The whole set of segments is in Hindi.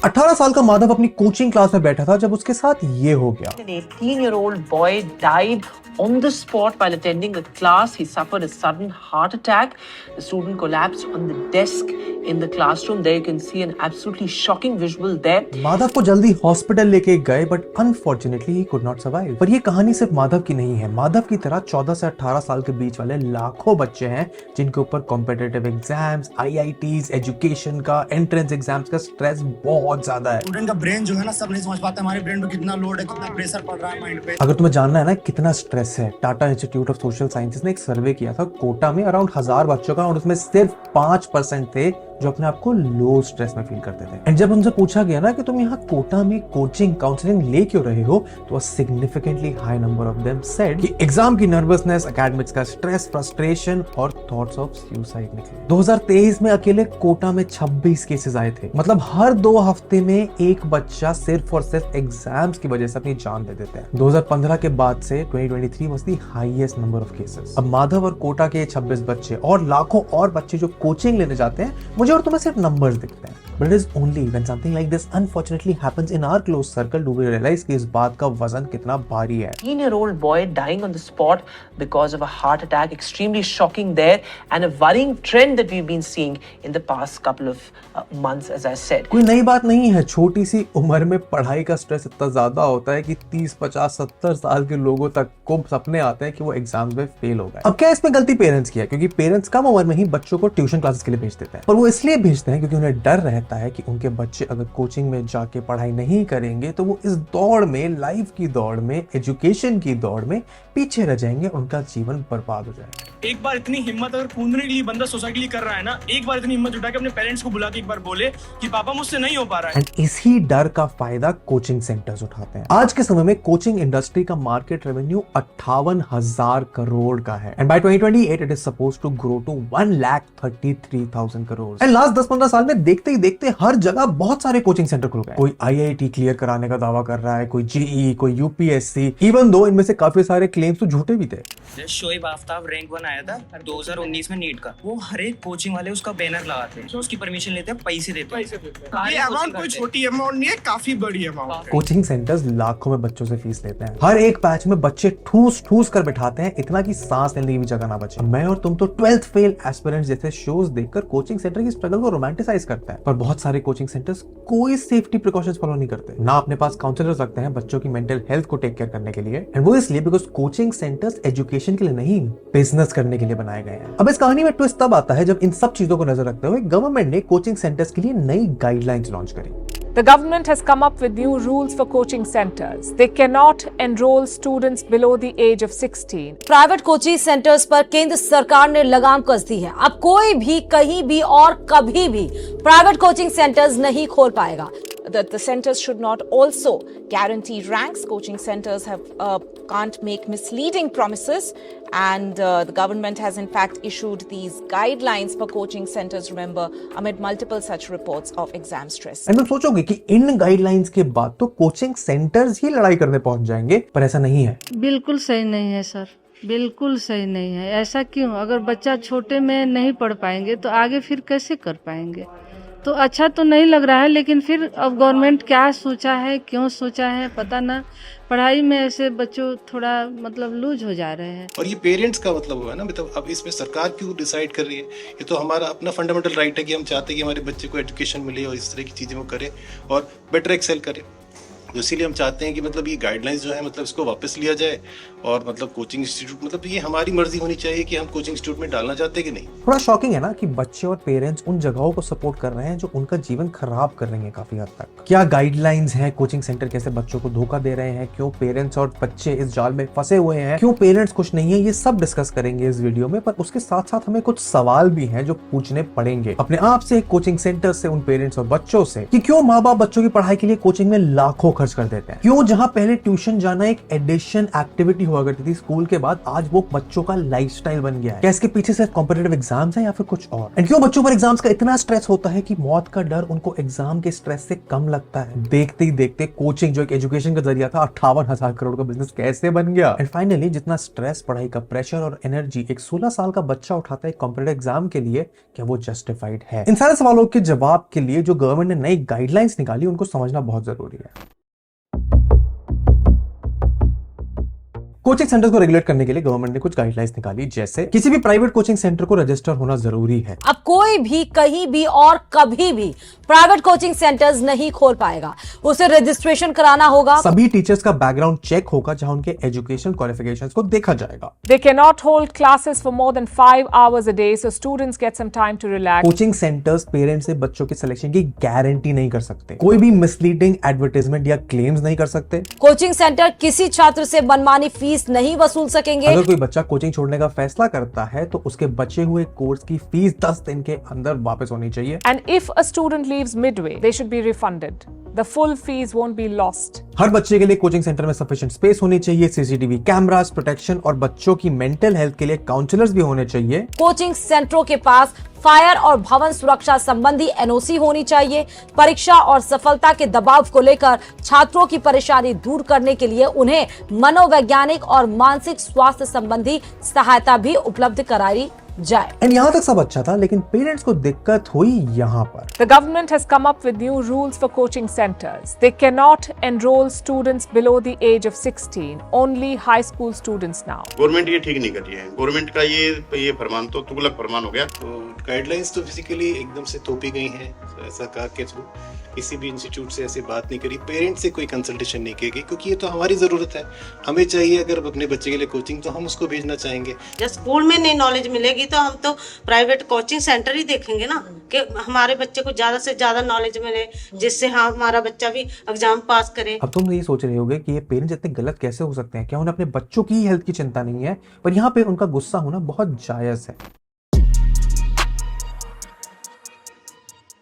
18 साल का माधव अपनी कोचिंग क्लास में बैठा था जब उसके साथ ये हो गया। An 18-year-old boy died on the spot while attending a class. He suffered a sudden heart attack. The student collapsed on the desk in the classroom. There you can see an absolutely shocking visual there. Madhav को जल्दी हॉस्पिटल लेके गए but unfortunately he could not survive. पर ये कहानी सिर्फ माधव की नहीं है। माधव की तरह 14 से 18 साल के बीच वाले लाखों बच्चे हैं जिनके ऊपर कॉम्पिटिटिव एग्जाम्स, IITs, एजुकेशन का, एंट्रेंस एग्जाम्स का स्ट्रेस बहुत ज्यादा है। स्टूडेंट का ब्रेन जो है ना सब नहीं समझ पाता हमारे ब्रेन पे कितना लोड है, कितना प्रेशर पड़ रहा है माइंड पे। अगर तुम्हें जानना है ना कितना स्ट्रेस है, Tata institute of social sciences ने एक सर्वे किया था कोटा में अराउंड 1000 बच्चों का और उसमें सिर्फ 5% थे जो अपने आप को लो स्ट्रेस में फील करते थे। एंड जब उनसे पूछा गया ना कि तुम यहाँ कोटा में कोचिंग काउंसलिंग ले क्यों रहे हो, तो a significantly high number of them said कि एग्जाम की नर्वसनेस, एकेडमिक्स का स्ट्रेस, फ्रस्ट्रेशन और थॉट्स ऑफ सुसाइड निकले। 2023 में अकेले कोटा में 26 केसेस आए थे। मतलब हर 2 हफ्ते में एक बच्चा सिर्फ और सिर्फ एग्जाम्स की वजह से अपनी जान दे देते हैं। 2015 के बाद से 2023 was the highest number of cases. अब माधव और कोटा के 26 बच्चे और लाखों और बच्चे जो कोचिंग लेने जाते हैं, मुझे और तुम्हें सिर्फ नंबर्स दिखते हैं। But it is only when something like this unfortunately happens in our close circle do we realize कि इस बात का वजन कितना भारी है। 18-year-old boy dying on the spot because of a heart attack. Extremely shocking there and a worrying trend that we've been seeing in the past couple of months, as I said. कोई नई बात नहीं है। छोटी सी उम्र में पढ़ाई का स्ट्रेस इतना ज्यादा होता है कि 30, 50, 70 साल के लोगों तक को सपने आते हैं कि वो एग्जाम्स में फेल हो गए। अब क्या इसमें गलती पेरेंट्स की है? क्योंकि पेरेंट्स कम उम्र में ही बच्चों को ट्यूशन क्लासेस के लिए भेज देते हैं, पर वो इसलिए भेजते हैं क्योंकि उन्हें डर रहता है कि उनके बच्चे अगर कोचिंग में जाके पढ़ाई नहीं करेंगे तो वो इस दौड़ में, लाइफ की दौड़ में, एजुकेशन की दौड़ में पीछे रह जाएंगे, उनका जीवन बर्बाद हो जाएगा। एक बार इतनी हिम्मत अगर कूदने के लिए बंदा सोसाइटी के लिए कर रहा है ना, एक बार इतनी हिम्मत जुटा के अपने पेरेंट्स को बुला के एक बार बोले कि पापा मुझसे नहीं हो पा रहा है। एंड इसी डर का फायदा कोचिंग सेंटर्स उठाते हैं। आज के समय में कोचिंग इंडस्ट्री का मार्केट रेवेन्यू 58,000 करोड़ का है and by 2028 it is supposed to grow to 1,33,000 crore. And last 10-15 साल में देखते ही देखते हर जगह बहुत सारे कोचिंग सेंटर खुल गए। कोई IIT क्लियर कराने का दावा कर रहा है, कोई JEE, कोई UPSC, इवन दो इनमें से काफी सारे क्लेम्स तो झूठे भी थे। शोएब आफ्ताब रैंक 1 आया था 2019 में नीट का। वो हर एक कोचिंग वाले उसका बैनर लगाते हैं, तो उसकी परमिशन लेते हैं, पैसे देते हैं। ये अमाउंट कोई छोटी अमाउंट नहीं है, काफी बड़ी अमाउंट है। कोचिंग सेंटर्स लाखों में बच्चों से फीस लेते हैं। हर एक बैच में बच्चे ठूस ठूस कर बिठाते हैं, इतना कि सांस लेने की भी जगह ना बचे। मैं और तुम तो 12th फेल एस्पिरेंट्स जैसे शोज देखकर कोचिंग सेंटर की स्ट्रगल को रोमांटिसाइज करते हैं, पर बहुत सारे कोचिंग सेंटर्स कोई सेफ्टी प्रिकॉशंस फॉलो नहीं करते, ना अपने पास काउंसलर्स रखते हैं बच्चों की मेंटल हेल्थ को टेक केयर करने के लिए। एंड वो इसलिए बिकॉज कोचिंग सेंटर्स एजुकेशन के लिए नहीं, बिजनेस करने के लिए बनाए गए हैं। अब इस कहानी में ट्विस्ट तब आता है जब इन सब चीजों को नजर रखते हुए गवर्नमेंट ने कोचिंग सेंटर्स के लिए नई गाइडलाइंस लॉन्च करी। The government has come up with new rules for coaching centers. They cannot enroll students below the age of 16. Private coaching centres पर केंद्र सरकार ने लगाम कस दी है। अब कोई भी कहीं भी और कभी भी प्राइवेट कोचिंग सेंटर्स नहीं खोल पाएगा। That the centers should not also guarantee ranks. Coaching centers can't make misleading promises, and the government has in fact issued these guidelines for coaching centers. Remember, amid multiple such reports of exam stress. And तुम सोचोगे कि इन गाइडलाइंस के बाद तो कोचिंग सेंटर्स ही लड़ाई करने पहुंच जाएंगे, पर ऐसा नहीं है। बिल्कुल सही नहीं है सर, बिल्कुल सही नहीं है। ऐसा क्यों? अगर बच्चा छोटे में नहीं पढ़ पाएंगे तो आगे फिर कैसे कर पाएंगे? तो अच्छा तो नहीं लग रहा है, लेकिन फिर अब गवर्नमेंट क्या सोचा है, क्यों सोचा है, पता ना। पढ़ाई में ऐसे बच्चों थोड़ा मतलब लूज हो जा रहे हैं। और ये पेरेंट्स का मतलब हुआ ना, मतलब अब इसमें सरकार क्यों डिसाइड कर रही है? ये तो हमारा अपना फंडामेंटल राइट है कि हम चाहते हैं कि हमारे बच्चे को एजुकेशन मिले और इस तरह की चीजें वो करे और बेटर एक्सेल करे। तो इसीलिए हम चाहते हैं कि मतलब ये गाइडलाइंस जो है मतलब इसको वापस लिया जाए और मतलब कोचिंग इंस्टीट्यूट, मतलब ये हमारी मर्जी होनी चाहिए कि हम कोचिंग इंस्टीट्यूट में डालना चाहते हैं कि नहीं। थोड़ा शॉकिंग है ना कि बच्चे और पेरेंट्स उन जगहों को सपोर्ट कर रहे हैं जो उनका जीवन खराब कर रही हैं काफी हद तक। क्या गाइडलाइंस हैं? कोचिंग सेंटर कैसे बच्चों को धोखा दे रहे हैं? क्यों पेरेंट्स और बच्चे इस जाल में फंसे हुए हैं? क्यों पेरेंट्स खुश नहीं है? ये सब डिस्कस करेंगे इस वीडियो में, पर उसके साथ साथ हमें कुछ सवाल भी हैं जो पूछने पड़ेंगे अपने आप से, कोचिंग सेंटर से, उन पेरेंट्स और बच्चों से, कि क्यों माँ बाप बच्चों की पढ़ाई के लिए कोचिंग में लाखों खर्च कर देते हैं। क्यों? जहां पहले ट्यूशन जाना एक एडिशन एक्टिविटी हुआ करती थी स्कूल के बाद, आज वो बच्चों का लाइफस्टाइल बन गया है। क्या इसके पीछे सिर्फ कॉम्पिटिटिव एग्जाम्स है या फिर कुछ और? एंड क्यों बच्चों पर एग्जाम्स का इतना स्ट्रेस होता है कि मौत का डर उनको एग्जाम के स्ट्रेस से कम लगता है? देखते ही देखते कोचिंग जो एक एजुकेशन का जरिया था 58,000 करोड़ का बिजनेस कैसे बन गया? एंड फाइनली जितना स्ट्रेस, पढ़ाई का प्रेशर और एनर्जी एक 16 साल का बच्चा उठाता है कॉम्पिटिटिव एग्जाम के लिए, क्या वो जस्टिफाइड है? इन सारे सवालों के जवाब के लिए जो गवर्नमेंट ने नई गाइडलाइंस निकाली उनको समझना बहुत जरूरी है। कोचिंग सेंटर को रेगुलेट करने के लिए गवर्नमेंट ने कुछ गाइडलाइंस निकाली, जैसे किसी भी प्राइवेट कोचिंग सेंटर को रजिस्टर होना जरूरी है। अब कोई भी कहीं भी और कभी भी प्राइवेट कोचिंग सेंटर्स नहीं खोल पाएगा, उसे रजिस्ट्रेशन कराना होगा। सभी टीचर्स का बैकग्राउंड चेक होगा, जहां उनके एजुकेशन क्वालिफिकेशंस को देखा जाएगा। They cannot hold classes for more than 5 hours a day, so students get some time to relax. Coaching centres parents से बच्चों के सिलेक्शन की गारंटी नहीं कर सकते, कोई भी मिसलीडिंग एडवर्टाइजमेंट या क्लेम्स नहीं कर सकते। कोचिंग सेंटर किसी छात्र से मनमानी फीस नहीं वसूल सकेंगे। अगर कोई बच्चा कोचिंग छोड़ने का फैसला करता है तो उसके बचे हुए कोर्स की फीस 10 दिन के अंदर वापस होनी चाहिए। And if a student leaves midway, they should be refunded. The full fees won't be lost. हर बच्चे के लिए कोचिंग सेंटर में सफिशिएंट स्पेस होनी चाहिए, सीसीटीवी कैमरास, प्रोटेक्शन और बच्चों की मेंटल हेल्थ के लिए काउंसलर्स भी होने चाहिए। कोचिंग सेंटरों के पास फायर और भवन सुरक्षा संबंधी एनओसी होनी चाहिए। परीक्षा और सफलता के दबाव को लेकर छात्रों की परेशानी दूर करने के लिए उन्हें मनोवैज्ञानिक और मानसिक स्वास्थ्य संबंधी सहायता भी उपलब्ध कराई जाए। एंड यहाँ तक सब अच्छा था, लेकिन पेरेंट्स को दिक्कत हुई यहाँ पर। The government has come up with new rules for coaching centers. They cannot enroll students below the age of 16, only high school students now. Government ये ठीक नहीं कर रही है। गवर्नमेंट का ये फरमान तो तुगलक फरमान हो गया। तो गाइडलाइंस तो बेसिकली एकदम से थोपी गई हैं सरकार के थ्रू। किसी भी इंस्टीट्यूट से ऐसी बात नहीं करी, पेरेंट्स से कोई कंसल्टेशन नहीं की गई, क्योंकि ये तो हमारी ज़रूरत है। हमें चाहिए अगर अपने बच्चे के लिए कोचिंग तो हम उसको भेजना चाहेंगे। जब स्कूल में नहीं नॉलेज मिलेगी तो हम तो प्राइवेट कोचिंग सेंटर ही देखेंगे ना, कि हमारे बच्चे को ज़्यादा से ज़्यादा नॉलेज मिले, जिससे हाँ हमारा बच्चा भी एग्जाम पास करे। अब तुम ये सोच रहे होगे कि ये पेरेंट्स इतने गलत कैसे हो सकते हैं, क्या उन्हें अपने बच्चों की हेल्थ की चिंता नहीं है? पर यहाँ पे उनका गुस्सा होना बहुत जायज है।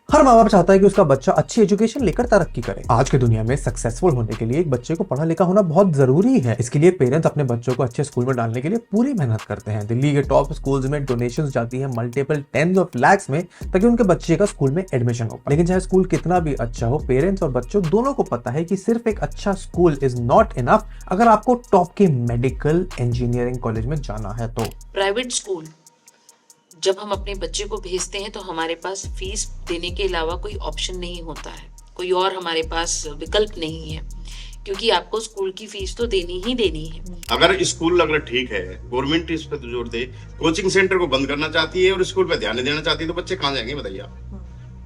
हर माँ बाप चाहता है कि उसका बच्चा अच्छी एजुकेशन लेकर तरक्की करे। आज की दुनिया में सक्सेसफुल होने के लिए एक बच्चे को पढ़ा लिखा होना बहुत जरूरी है। इसके लिए पेरेंट्स अपने बच्चों को अच्छे स्कूल में डालने के लिए पूरी मेहनत करते हैं। दिल्ली के टॉप स्कूल्स में डोनेशंस जाती हैं मल्टीपल टेंस ऑफ लैक्स में, ताकि उनके बच्चे का स्कूल में एडमिशन हो। लेकिन चाहे स्कूल कितना भी अच्छा हो, पेरेंट्स और बच्चों दोनों को पता है कि सिर्फ एक अच्छा स्कूल इज नॉट इनफ अगर आपको टॉप के मेडिकल इंजीनियरिंग कॉलेज में जाना है तो। प्राइवेट स्कूल जब हम अपने बच्चे को भेजते हैं तो हमारे पास फीस देने के अलावा कोई ऑप्शन नहीं होता है, कोई और हमारे पास विकल्प नहीं है, क्योंकि आपको स्कूल की फीस तो देनी ही देनी है। अगर स्कूल अगर ठीक है, गवर्नमेंट इस पे जोर दे, कोचिंग सेंटर को बंद करना चाहती है और स्कूल पे ध्यान नहीं देना चाहती, तो बच्चे कहाँ जाएंगे बताइए आप?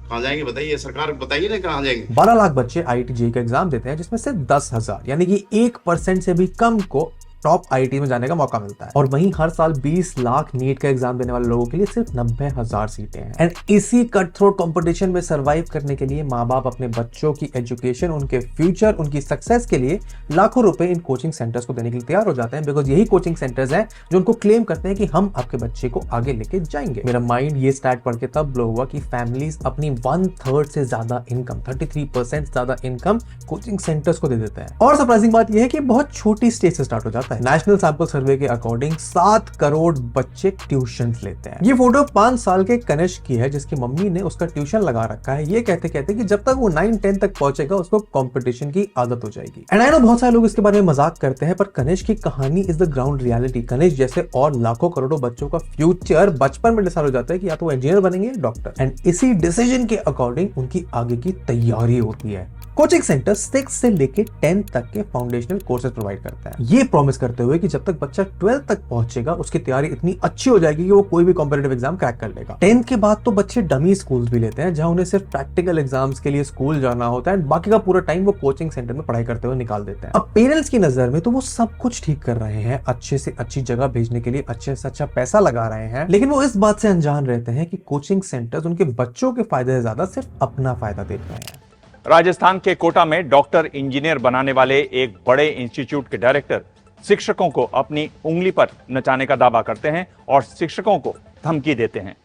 कहाँ जाएंगे बताइए, सरकार बताइए ना कहाँ जाएंगे। 12 लाख बच्चे IIT JEE का एग्जाम देते हैं, जिसमें से 10,000 यानी कि 1% से भी कम को टॉप IIT में जाने का मौका मिलता है। और वहीं हर साल 20 लाख नीट का एग्जाम देने वाले लोगों के लिए सिर्फ 90,000 सीटें हैं। एंड इसी कट थ्रोट कंपटीशन में सरवाइव करने के लिए माँ बाप अपने बच्चों की एजुकेशन, उनके फ्यूचर, उनकी सक्सेस के लिए लाखों रुपए इन कोचिंग सेंटर्स को देने के लिए तैयार हो जाते हैं, बिकॉज यही कोचिंग सेंटर्स हैं जो उनको क्लेम करते हैं कि हम आपके बच्चे को आगे लेके जाएंगे। मेरा माइंड ये स्टैट पढ़ के तब ब्लो हुआ कि फैमिलीज अपनी 1/3 से ज्यादा इनकम, 33% ज्यादा इनकम कोचिंग सेंटर्स को दे देते हैं। और सरप्राइजिंग बात यह है कि बहुत छोटी स्टेज से स्टार्ट हो जाता है। नेशनल सैंपल सर्वे के अकॉर्डिंग 7 करोड़ बच्चे ट्यूशन लेते हैं। ये फोटो 5 साल के कनिष्क की है, जिसकी मम्मी ने उसका ट्यूशन लगा रखा है, ये कहते कहते कि जब तक वो 9-10 तक पहुंचेगा उसको कंपटीशन की आदत हो जाएगी। एंड आई नो बहुत सारे लोग इसके बारे में मजाक करते हैं, पर कनिष्क की कहानी is the ground reality. Kanishka जैसे और लाखों करोड़ों बच्चों का फ्यूचर बचपन में डिसाइड हो जाता है कि या तो वो इंजीनियर बनेंगे, डॉक्टर। एंड इसी डिसीजन के अकॉर्डिंग उनकी आगे की तैयारी होती है। कोचिंग सेंटर 6 से लेके 10 तक के फाउंडेशनल कोर्सेज प्रोवाइड करता है, ये प्रॉमिस करते हुए कि जब तक बच्चा 12 तक पहुंचेगा उसकी तैयारी इतनी अच्छी हो जाएगी कि वो कोई भी कॉम्पिटिटिव एग्जाम क्रैक कर लेगा। 10th के बाद तो बच्चे डमी स्कूल्स भी लेते हैं, जहां उन्हें सिर्फ प्रैक्टिकल एग्जाम्स के लिए स्कूल जाना होता है, एंड बाकी का पूरा टाइम वो कोचिंग सेंटर में पढ़ाई करते हुए निकाल देते हैं। अब पेरेंट्स की नजर में तो वो सब कुछ ठीक कर रहे हैं, अच्छे से अच्छी जगह भेजने के लिए अच्छे से अच्छा पैसा लगा रहे हैं, लेकिन वो इस बात से अनजान रहते हैं कि कोचिंग सेंटर्स उनके बच्चों के फायदे से ज्यादा सिर्फ अपना फायदा देख रहे हैं। राजस्थान के कोटा में डॉक्टर इंजीनियर बनाने वाले एक बड़े इंस्टीट्यूट के डायरेक्टर शिक्षकों को अपनी उंगली पर नचाने का दावा करते हैं और शिक्षकों को धमकी देते हैं।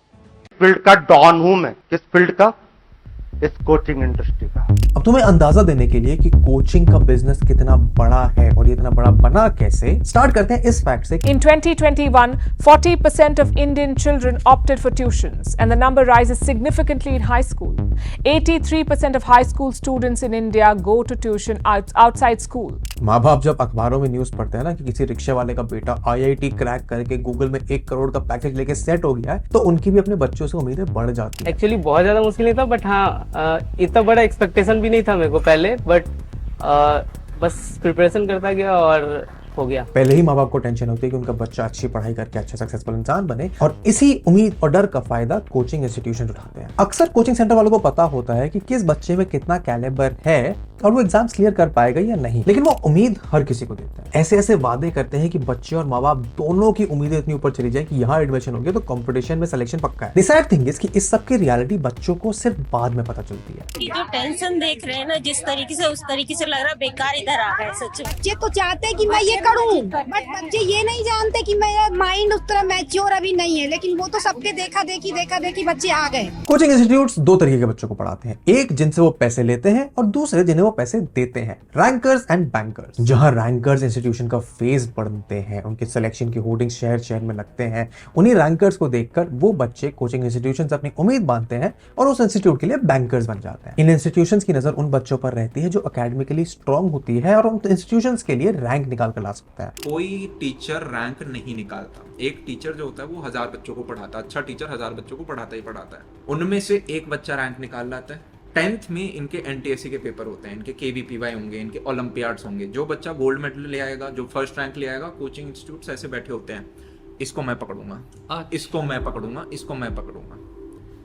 फील्ड का डॉन हूं मैं। किस फील्ड का? इस कोचिंग इंडस्ट्री का। अब तुम्हें अंदाजा देने के लिए कि कोचिंग का बिजनेस कितना बड़ा है और ये इतना बड़ा बना कैसे, स्टार्ट करते हैं इस फैक्ट से। In 2021, 40% of Indian children opted for tuitions, and the number rises significantly in high school. 83% of high school students in India go to tuition outside school. माँ बाप जब अखबारों में न्यूज पढ़ते हैं ना कि किसी रिक्शे वाले का बेटा IIT क्रैक करके गूगल में 1 करोड़ का पैकेज लेके सेट हो गया है, तो उनकी भी अपने बच्चों से उम्मीदें बढ़ जाती हैं। एक्चुअली बहुत ज्यादा मुश्किल नहीं था, बट हाँ इतना बड़ा एक्सपेक्टेशन भी नहीं था मेरे को पहले, बट बस प्रिपरेशन करता गया और हो गया। पहले ही माँ बाप को टेंशन होती है कि उनका बच्चा अच्छी पढ़ाई करके अच्छा सक्सेसफुल इंसान बने, और इसी उम्मीद और डर का फायदा कोचिंग इंस्टीट्यूशन उठाते हैं। अक्सर कोचिंग सेंटर वालों को पता होता है कि किस बच्चे में कितना कैलिबर है और वो एग्जाम्स क्लियर कर पाएगा या नहीं, लेकिन वो उम्मीद हर किसी को देता है। ऐसे ऐसे वादे करते हैं कि बच्चे और माँ बाप दोनों की उम्मीदें इतनी ऊपर चली जाए कि यहाँ एडमिशन हो गया तो कंपटीशन में सिलेक्शन पक्का है। द सैड थिंग इज कि इस सब की रियलिटी बच्चों को सिर्फ बाद में पता चलती है। जो टेंशन देख रहे हैं ना जिस तरीके से, उस तरीके से लग रहा है बेकार इधर आ गए। सच बच्चे तो चाहते हैं कि मैं ये करूं, बट बच्चे ये नहीं जानते कि मेरा माइंड उस तरह मैच्योर अभी नहीं है, लेकिन वो तो सबके देखा देखी बच्चे आ गए। कोचिंग इंस्टीट्यूट्स दो तरीके के बच्चों को पढ़ाते हैं, एक जिनसे वो पैसे लेते हैं और दूसरे जिन्हें वो पैसे देते हैं, रैंकर्स एंड बैंकर्स। जहां रैंकर्स इंस्टीट्यूशन का फेज बढ़ते हैं, उनके सिलेक्शन की होर्डिंग शहर शहर में लगते हैं, उन्हीं रैंकर्स को देखकर वो बच्चे कोचिंग इंस्टीट्यूशन से अपनी उम्मीद बांधते हैं और उस इंस्टीट्यूट के लिए बैंकर्स बन जाते हैं। इन इंस्टीट्यूशंस की नजर उन बच्चों पर रहती है जो एकेडमिकली स्ट्रांग होती है और उन इंस्टीट्यूशंस के लिए रैंक निकाल कर ला सकता है। कोई टीचर रैंक नहीं निकालता। एक टीचर जो होता है वो 1000 बच्चों को पढ़ाता है, अच्छा टीचर 1000 बच्चों को पढ़ाता ही पढ़ाता है, उनमें से एक बच्चा रैंक निकाल लाता है। 10th में इनके NTSC के पेपर होते हैं, इनके KVPY होंगे, इनके ओलंपियाड्स होंगे। जो बच्चा गोल्ड मेडल ले आएगा, जो फर्स्ट रैंक ले आएगा, कोचिंग इंस्टीट्यूट्स ऐसे बैठे होते हैं, इसको मैं पकड़ूंगा, इसको मैं पकड़ूंगा, इसको मैं पकड़ूंगा।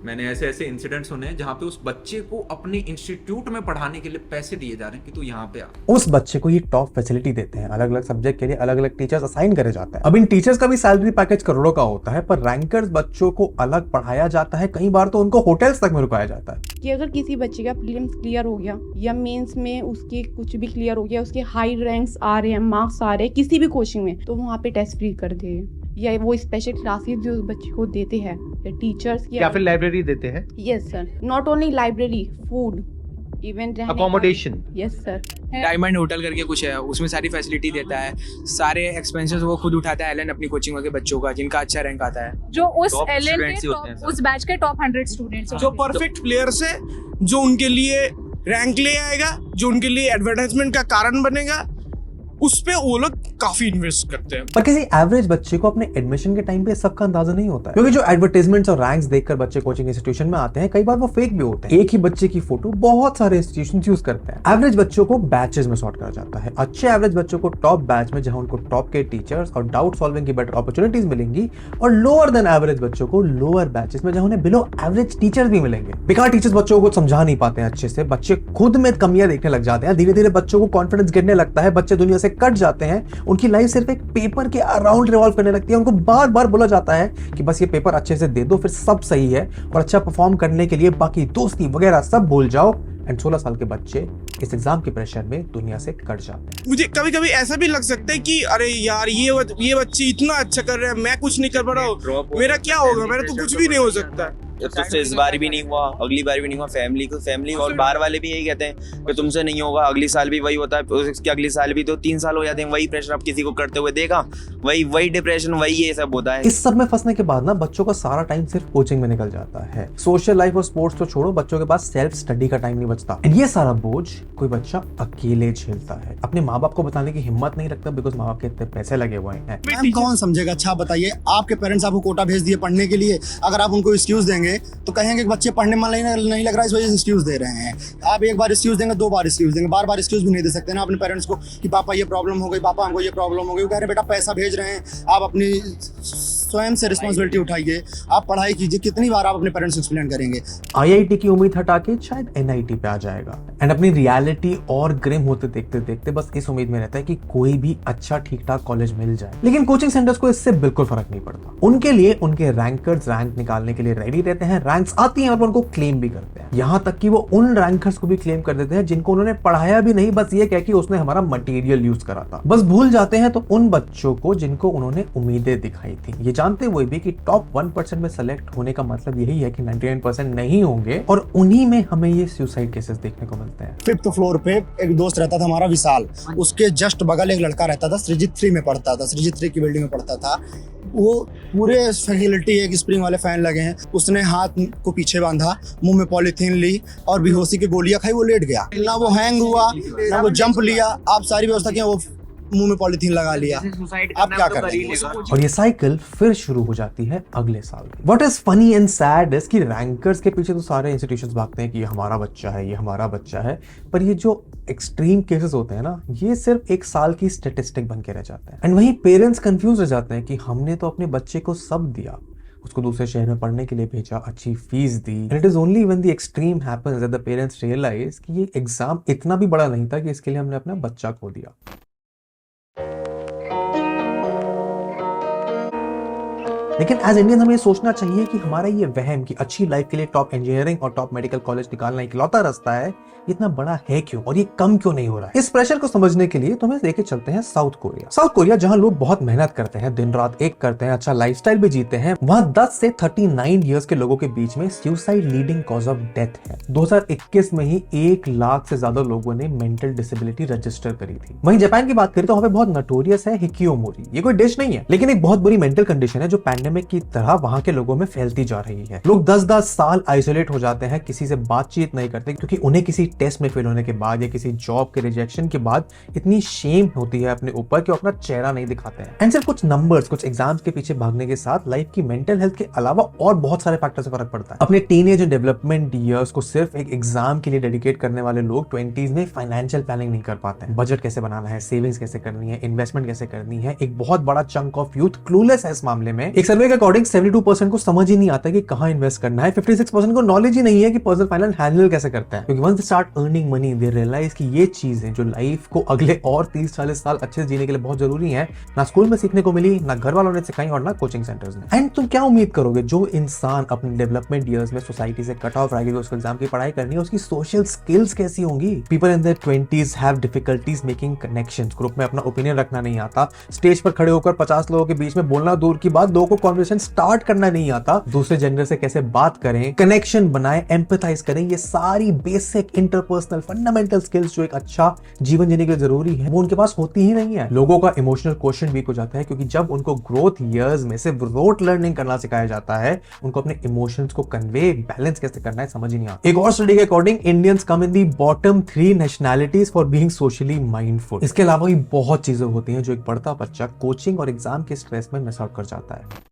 मैंने ऐसे ऐसे इंसिडेंट सुने हैं जहां पे उस बच्चे को अपने इंस्टीट्यूट में पढ़ाने के लिए पैसे दिए जा रहे हैं कि तू यहाँ पे आ। उस बच्चे को ये टॉप फैसिलिटी देते हैं, अलग अलग सब्जेक्ट के लिए अलग अलग टीचर्स असाइन करे जाते हैं। अब इन टीचर्स का भी सैलरी पैकेज करोड़ों का होता है, पर रैंकर्स बच्चों को अलग पढ़ाया जाता है, कई बार तो उनको होटल्स तक में रुकाया जाता है। कि अगर किसी बच्चे का प्रीलिम्स क्लियर हो गया या मेंस में उसके कुछ भी क्लियर हो गया, उसके हाई रैंक्स आ रहे हैं, मार्क्स आ रहे हैं किसी भी कोचिंग में, तो वहाँ पे टेस्ट फ्री कर दे, या वो स्पेशल क्लासेस जो बच्चे को देते हैं या टीचर्स या फिर लाइब्रेरी देते हैं। Yes sir, not only library, food, even accommodation. Yes sir. Diamond hotel करके कुछ है, उसमें सारी फैसिलिटी देता है, सारे एक्सपेंसेस वो खुद उठाता है एलन अपनी कोचिंग के बच्चों का जिनका अच्छा रैंक आता है। जो उस एलन के उस बैच के टॉप 100 स्टूडेंट्स, जो परफेक्ट प्लेयर्स है, जो उनके लिए रैंक ले आएगा, जो उनके लिए एडवर्टाइजमेंट का कारण बनेगा, उस पे वो लोग काफी इन्वेस्ट करते हैं। पर किसी एवरेज बच्चे को अपने एडमिशन के टाइम पे सबका अंदाजा नहीं होता है, क्योंकि जो एडवर्टाइजमेंट्स और रैंक्स देखकर बच्चे कोचिंग इंस्टीट्यूशन में आते हैं, कई बार वो फेक भी होते हैं। एक ही बच्चे की फोटो बहुत सारे इंस्टीट्यूशंस यूज करते हैं। एवरेज बच्चों को बैचेस में सॉर्ट करा जाता है। अच्छे एवरेज बच्चों को टॉप बैच में, जहां उनको टॉप के टीचर्स और डाउट सॉल्विंग की बेटर अपॉर्चुनिटीज मिलेंगी, और लोअर देन एवरेज बच्चों को लोअर बैचेस में, जहां उन्हें बिलो एवरेज टीचर्स भी मिलेंगे। बेकार टीचर्स बच्चों को समझा नहीं पाते हैं अच्छे से, बच्चे खुद में कमियां देखने लग जाते हैं, धीरे धीरे बच्चों को कॉन्फिडेंस गिरने लगता है, बच्चे दुनिया से कट जाते हैं, उनकी लाइफ सिर्फ एक पेपर के अराउंड रिवॉल्व करने लगती है। उनको बार बार बोला जाता है कि बस ये पेपर अच्छे से दे दो, फिर सब सही है, और अच्छा परफॉर्म करने के लिए बाकी दोस्ती वगैरह सब भूल जाओ। एंड 16 साल के बच्चे इस एग्जाम के प्रेशर में दुनिया से कट जाते हैं। मुझे कभी कभी ऐसा भी लग सकता है कि अरे यार ये बच्चे इतना अच्छा कर रहे हैं, मैं कुछ नहीं कर पा रहा हूँ, मेरा क्या होगा, मेरा तो कुछ भी नहीं हो सकता। तो इस बार भी नहीं हुआ, अगली बार भी नहीं हुआ, फैमिली और बाहर वाले भी यही कहते हैं कि तुमसे नहीं होगा, अगली साल भी वही होता है, उसके अगले साल भी तो 3 साल हो जाते हैं, वही प्रेशर आप किसी को करते हुए देखा, वही डिप्रेशन, वही ये सब होता है। इस सब में फंसने के बाद ना बच्चों का सारा टाइम सिर्फ कोचिंग में निकल जाता है। सोशल लाइफ और स्पोर्ट्स तो छोड़ो, बच्चों के पास सेल्फ स्टडी का टाइम नहीं बचता। ये सारा बोझ कोई बच्चा अकेले झेलता है, अपने माँ बाप को बताने की हिम्मत नहीं रखता, बिकॉज माँ बाप के इतने पैसे लगे हुए हैं। कौन समझेगा? अच्छा बताइए, आपके पेरेंट्स आपको कोटा भेज दिए पढ़ने के लिए, अगर आप उनको एक्सक्यूज देंगे तो कहेंगे बच्चे पढ़ने में नहीं लग रहा है, इस वजह से एक्सक्यूज दे रहे हैं। आप एक बार एक्सक्यूज देंगे, 2 बार एक्सक्यूज देंगे, बार बार एक्सक्यूज भी नहीं दे सकते ना अपने पेरेंट्स को कि पापा ये प्रॉब्लम हो गई, पापा हमको ये प्रॉब्लम हो गई। वो कह रहे बेटा पैसा भेज रहे हैं, आप अपनी स्वयं से रिस्पॉन्सिबिलिटी उठाइए, आप पढ़ाई कीजिए। कितनी बार आप अपने पेरेंट्स को एक्सप्लेन करेंगे? IIT की उम्मीद हटा के शायद NIT पे आ जाएगा, एंड अपनी रियलिटी और ग्रिम होते देखते देखते बस इस उम्मीद में रहता है कि कोई भी अच्छा ठीक ठाक कॉलेज मिल जाए। लेकिन कोचिंग सेंटर्स को इससे बिल्कुल फर्क नहीं पड़ता। उनके लिए उनके रैंकर्स रैंक निकालने के लिए रेडी रहते हैं, रैंक्स आती हैं और उनको क्लेम भी करते हैं। यहाँ तक कि वो उन रैंकर्स को भी क्लेम कर देते हैं जिनको उन्होंने पढ़ाया भी नहीं, बस ये कह के उसने हमारा मटेरियल यूज करा था। बस भूल जाते हैं तो उन बच्चों को जिनको उन्होंने उम्मीदें दिखाई थी। ये जानते हुए भी कि टॉप 1% में सेलेक्ट होने का मतलब यही है कि 99% नहीं होंगे, और उन्हीं में हमें ये सुसाइड केसेस देखने को मिलते हैं। 5th फ्लोर पे एक दोस्त रहता था हमारा विशाल, उसके जस्ट बगल एक लड़का रहता था, सृजित 3 में पढ़ता था, सृजित 3 की बिल्डिंग में पढ़ता था। वो पूरे फैसिलिटी, एक स्प्रिंग वाले फैन लगे हैं, उसने हाथ को पीछे बांधा, मुंह में पॉलीथीन ली और बेहोशी की गोलियां खाई, वो लेट गया। ना वो हैंग हुआ, ना वो जंप लिया, आप सारी व्यवस्था किया, वो मुंह में पॉलीथीन लगा लिया। आप क्या कर रहे हैं? और ये साइकिल फिर शुरू हो जाती है अगले साल। What is funny and sad is कि रैंकर्स के पीछे तो सारे इंस्टीट्यूशंस भागते हैं कि ये हमारा बच्चा है, ये हमारा बच्चा है, पर ये जो एक्सट्रीम केसेस होते हैं ना, ये सिर्फ एक साल की स्टेटिस्टिक बन के रह जाते हैं। एंड वहीं पेरेंट्स कंफ्यूज रह जाते हैं कि हमने तो अपने बच्चे को सब दिया, उसको दूसरे शहर में पढ़ने के लिए भेजा, अच्छी फीस दी, and it is only when the extreme happens that the parents realize कि ये एग्जाम इतना भी बड़ा नहीं था कि इसके लिए हमने अपना बच्चा खो दिया। लेकिन एज इंडियन हमें सोचना चाहिए कि हमारा ये वहम कि अच्छी लाइफ के लिए टॉप इंजीनियरिंग और टॉप मेडिकल कॉलेज निकालना इकलौता रास्ता है, इतना बड़ा है क्यों और ये कम क्यों नहीं हो रहा है? इस प्रेशर को समझने के लिए तुम्हें लेके चलते हैं साउथ कोरिया। साउथ कोरिया जहां लोग बहुत मेहनत करते हैं, दिन रात एक करते हैं, अच्छा लाइफस्टाइल भी जीते हैं, वहां 10 से 39 इयर्स के लोगों के बीच में suicide leading cause of death है। 2021 में ही 1 लाख से ज्यादा लोगों ने मेंटल डिसेबिलिटी रजिस्टर करी थी। वहीं जापान की बात करें तो वहां पे बहुत नोटोरियस है हिकियोमोरी। ये कोई डिश नहीं है, लेकिन एक बहुत बुरी मेंटल कंडीशन है जो पैंडेमिक की तरह वहां के लोगों में फैलती जा रही है। लोग 10-10 साल आइसोलेट हो जाते हैं, किसी से बातचीत नहीं करते, क्योंकि उन्हें किसी टेस्ट में फेल होने के बाद या किसी जॉब के रिजेक्शन के बाद इतनी शेम होती है अपने ऊपर कि वो अपना चेहरा नहीं दिखाते हैं। एंड सिर्फ कुछ नंबर्स, कुछ एग्जाम्स के पीछे भागने के साथ लाइफ की मेंटल हेल्थ के अलावा और बहुत सारे फैक्टर से फर्क पड़ता है। अपने टीनेज और डेवलपमेंट ईयर्स को सिर्फ एक एग्जाम के लिए डेडिकेट करने वाले लोग 20s में फाइनेंशियल प्लानिंग नहीं कर पाते हैं। बजट कैसे बनाना है, सेविंग्स कैसे करनी है, इन्वेस्टमेंट कैसे करनी है। एक बहुत बड़ा चंक ऑफ यूथ क्लूलेस है इस मामले में। एक सर्वे के अकॉर्डिंग 72% को समझ ही नहीं आता कि कहां इन्वेस्ट करना है। 56% को नॉलेज ही नहीं है कि पर्सनल फाइनेंस हैंडल कैसे करता है, क्योंकि once they start earning money they realize कि ये चीजें जो लाइफ को अगले और 30-40 साल अच्छे से जीने के लिए बहुत जरूरी है, ना स्कूल में सीखने को मिली, ना घर वालों ने सिखाई और ना कोचिंग सेंटर्स ने। एंड तुम क्या उम्मीद करोगे, जो इंसान अपने डेवलपमेंट ईयर्स में सोसाइटी से कट ऑफ रहेगा, उसको एग्जाम की पढ़ाई करनी है, उसकी सोशल स्किल्स कैसी होंगी? People in their 20s have difficulties making connections. Group में अपना ओपिनियन रखना नहीं आता, स्टेज पर खड़े होकर 50 लोगों के बीच में बोलना दूर की बात, लोगों को कॉन्वर्सेशन स्टार्ट करना नहीं आता, दूसरे जेंडर से कैसे बात करें, कनेक्शन बनाएं, एम्पैथाइज करें, ये सारी बेसिक इंटरपर्सनल फंडामेंटल स्किल्स जो एक अच्छा जीवन जीने के लिए जरूरी है, वो उनके पास होती ही नहीं है। लोगों का इमोशनल क्वेश्चन वीक हो जाता है, क्योंकि जब उनको ग्रोथ ईयर्स में सिर्फ रोट लर्निंग करना सिखाया जाता है, उनको अपने इमोशंस को कन्वे, बैलेंस कैसे करना है समझ ही नहीं आता। एक और स्टडी के according Indians come in the bottom 3 nationalities for being socially mindful. इसके अलावा भी बहुत चीजें होती हैं जो एक पढ़ता बच्चा कोचिंग और एग्जाम के स्ट्रेस में मिस आउट कर जाता है।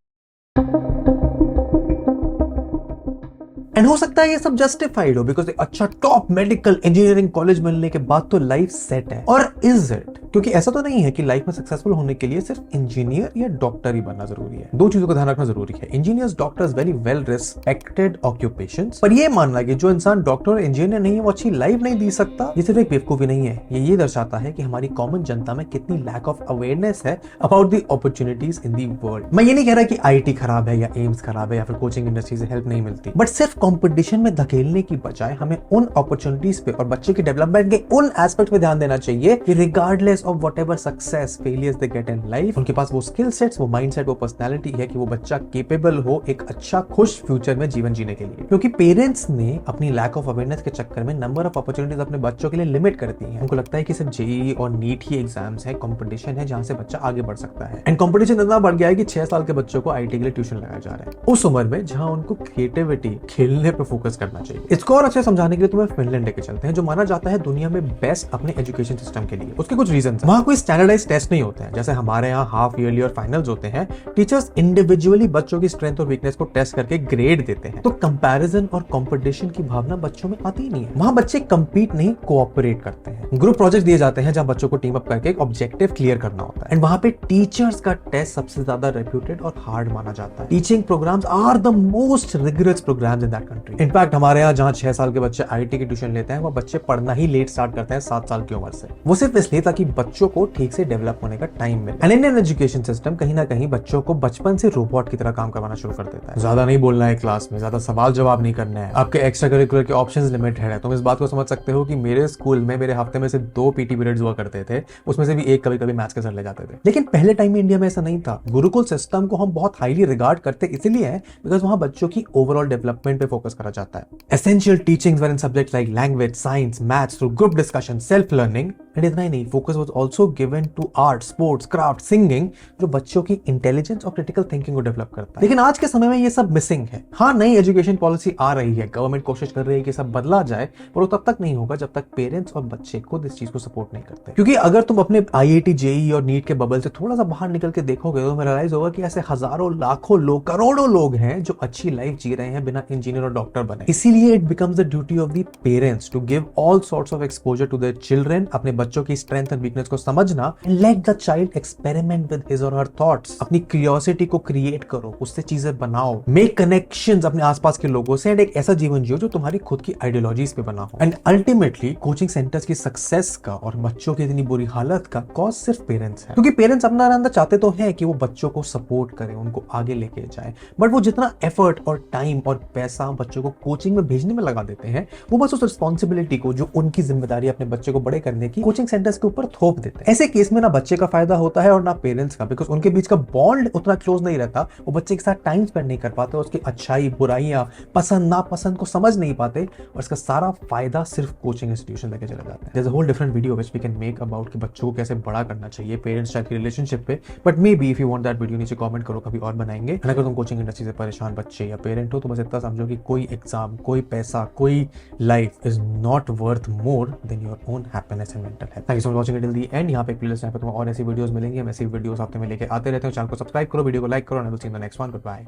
एंड हो सकता है ये सब जस्टिफाइड हो, बिकॉज एक अच्छा टॉप मेडिकल इंजीनियरिंग कॉलेज मिलने के बाद तो लाइफ सेट है। और इज इट? क्योंकि ऐसा तो नहीं है कि लाइफ में सक्सेसफुल होने के लिए सिर्फ इंजीनियर या डॉक्टर ही बनना जरूरी है। दो चीजों का ध्यान रखना जरूरी है। Engineers, doctors very well respected occupations, पर ये मानना कि जो इंसान डॉक्टर और इंजीनियर नहीं है वो अच्छी लाइफ नहीं जी सकता, ये सिर्फ एक बेवकूफी नहीं है। ये दर्शाता है कि हमारी कॉमन जनता में कितनी लैक ऑफ अवेयरनेस है about the opportunities in the world. मैं ये नहीं कह रहा कि आईटी खराब है या एम्स खराब है या फिर कोचिंग इंडस्ट्री से हेल्प नहीं मिलती, बट सिर्फ कंपटीशन में धकेलने की बजाय हमें उन अपॉर्चुनिटीज पे और बच्चे के डेवलपमेंट के उन एस्पेक्ट पे ध्यान देना चाहिए कि regardless of whatever success failures they get in life, उनके पास वो स्किल सेट्स, वो माइंडसेट, वो पर्सनालिटी है कि वो बच्चा केपेबल हो एक अच्छा खुश फ्यूचर में जीवन जीने के लिए। क्योंकि पेरेंट्स ने अपनी लैक ऑफ अवेयरनेस के चक्कर में नंबर ऑफ अपॉर्चुनिटीज अपने बच्चों के लिए लिमिट कर दी है। उनको लगता है कि सिर्फ जेईई और नीट ही एग्जाम्स है, कंपटीशन है जहां से बच्चा आगे बढ़ सकता है। एंड कंपटीशन इतना बढ़ गया है कि 6 साल के बच्चों को आईटी के लिए ट्यूशन लगाया जा रहा है, उस उम्र में जहां उनको क्रिएटिविटी, खेलने पे फोकस करना चाहिए। इसको और अच्छे समझाने के लिए तुम्हें फिनलैंड लेके चलते हैं, जो माना जाता है दुनिया में बेस्ट अपने एजुकेशन सिस्टम के लिए। उसके कुछ रीजन, वहां कोई स्टैंडर्डाइज टेस्ट नहीं होते हैं जैसे हमारे यहाँ हाफ ईयरली और फाइनल्स होते हैं। टीचर्स इंडिविजुअली बच्चों की स्ट्रेंथ और वीकनेस को टेस्ट करके ग्रेड देते हैं, तो कंपैरिजन और कंपटीशन की भावना बच्चों में आती ही नहीं है। वहां बच्चे कंपीट नहीं, कोऑपरेट करते हैं। ग्रुप प्रोजेक्ट दिए जाते हैं जहां बच्चों को टीम अप करके एक ऑब्जेक्टिव क्लियर करना होता है। एंड वहां पे टीचर्स का टेस्ट सबसे ज्यादा रेप्यूटेड और हार्ड माना जाता है। Teaching programs are the most rigorous programs in that country. In fact हमारे यहाँ जहां 6 साल के बच्चे आईटी की ट्यूशन लेते हैं, वो बच्चे पढ़ना ही लेट स्टार्ट करते हैं 7 साल की उम्र से। वो सिर्फ इसलिए ताकि बच्चों को ठीक से डेवलप होने का टाइम मिले। एंड इंडियन एजुकेशन सिस्टम कहीं ना कहीं बच्चों को बचपन से रोबोट की तरह काम करवाना शुरू कर देता है। ज्यादा नहीं बोलना है क्लास में, ज्यादा सवाल जवाब नहीं करना है, आपके एक्स्ट्रा करिकुलर के ऑप्शंस लिमिटेड है। तुम इस बात को समझ सकते हो कि मेरे स्कूल में मेरे हफ्ते में से 2 पीटी पीरियड्स हुआ करते थे, उसमें से भी एक कभी कभी मैथ्स के सर ले जाते थे। लेकिन पहले टाइम में इंडिया में ऐसा नहीं था। गुरुकुल सिस्टम को हम बहुत हाईली रिगार्ड करते इसलिए है बिकॉज वहां बच्चों की ओवरऑल डेवलपमेंट पे फोकस करा जाता है। Essential teachings were in subjects like language, science, maths through group discussion, self learning. And इतना ही नहीं, focus was also given to art, sports, craft, singing, जो बच्चों की इंटेलिजेंस और क्रिटिकल थिंकिंग को डेवलप करता है। लेकिन आज के समय में ये सब मिसिंग है। हाँ, नई एजुकेशन पॉलिसी आ रही है, गवर्नमेंट कोशिश कर रही है कि सब बदला जाए, पर वो तब तक नहीं होगा जब तक पेरेंट्स और बच्चे खुद इस चीज को सपोर्ट नहीं करते। क्योंकि अगर तुम अपने IIT, JEE और नीट के बबल से थोड़ा सा बाहर निकल के देखोगे तो तुम्हें रियलाइज होगा कि ऐसे हजारों, लाखों लोग, करोड़ों लोग हैं जो अच्छी लाइफ जी रहे हैं बिना इंजीनियर और डॉक्टर बने। इसीलिए it becomes the duty of the parents to give all sorts of exposure to their children, अपने बच्चों की स्ट्रेंथ एंड वीकनेस को समझना, and let the child experiment with his or her thoughts. अपनी क्यूरियोसिटी को क्रिएट करो, उससे चीजें बनाओ, मेक कनेक्शंस अपने आसपास के लोगों से, एंड एक ऐसा जीवन जियो जो तुम्हारी खुद की आइडियोलॉजीज पे बना हो। एंड अल्टीमेटली कोचिंग सेंटर्स की सक्सेस का और बच्चों की इतनी बुरी हालत का कॉज सिर्फ पेरेंट्स है। क्योंकि पेरेंट्स अपना अंदर चाहते तो हैं कि वो बच्चों को सपोर्ट करें, उनको आगे लेके जाए, बट वो जितना एफर्ट और टाइम और पैसा बच्चों को कोचिंग में भेजने में लगा देते हैं, वो बस उस रिस्पॉन्सिबिलिटी को, जो उनकी जिम्मेदारी अपने बच्चे को बड़े करने की, कोचिंग सेंटर्स के ऊपर थोप देते हैं। ऐसे केस में ना बच्चे का फायदा होता है और ना पेरेंट्स का, बिकॉज उनके बीच का बॉन्ड उतना क्लोज नहीं रहता। वो बच्चे के साथ टाइम स्पेंड नहीं कर पाते, उसकी अच्छाई, बुराइयां, पसंद नापसंद को समझ नहीं पाते, और इसका सारा फायदा सिर्फ कोचिंग इंस्टीट्यूशन लेके चले जाते हैं। There is a whole different video which we can make about कि बच्चों को कैसे बड़ा करना चाहिए पेरेंट्स चाइल्ड की रिलेशनशिप पे, but maybe if you want that video नीचे कमेंट करो, कभी और बनाएंगे। एंड अगर तुम कोचिंग इंडस्ट्री से परेशान बच्चे या पेरेंट हो तो बस इतना समझो कि कोई एग्जाम, कोई पैसा, कोई life is not worth more than your own happiness and mental health. Thank you so much watching it till the end. यहाँ पे एक प्लेलिस्ट है, पे तुम्हें और ऐसी वीडियोस मिलेंगी। हम ऐसी वीडियोस हफ्ते में लेके आते रहते हैं। चैनल को सब्सक्राइब करो, वीडियो को लाइक करो, and I will see you in the next one. Good bye.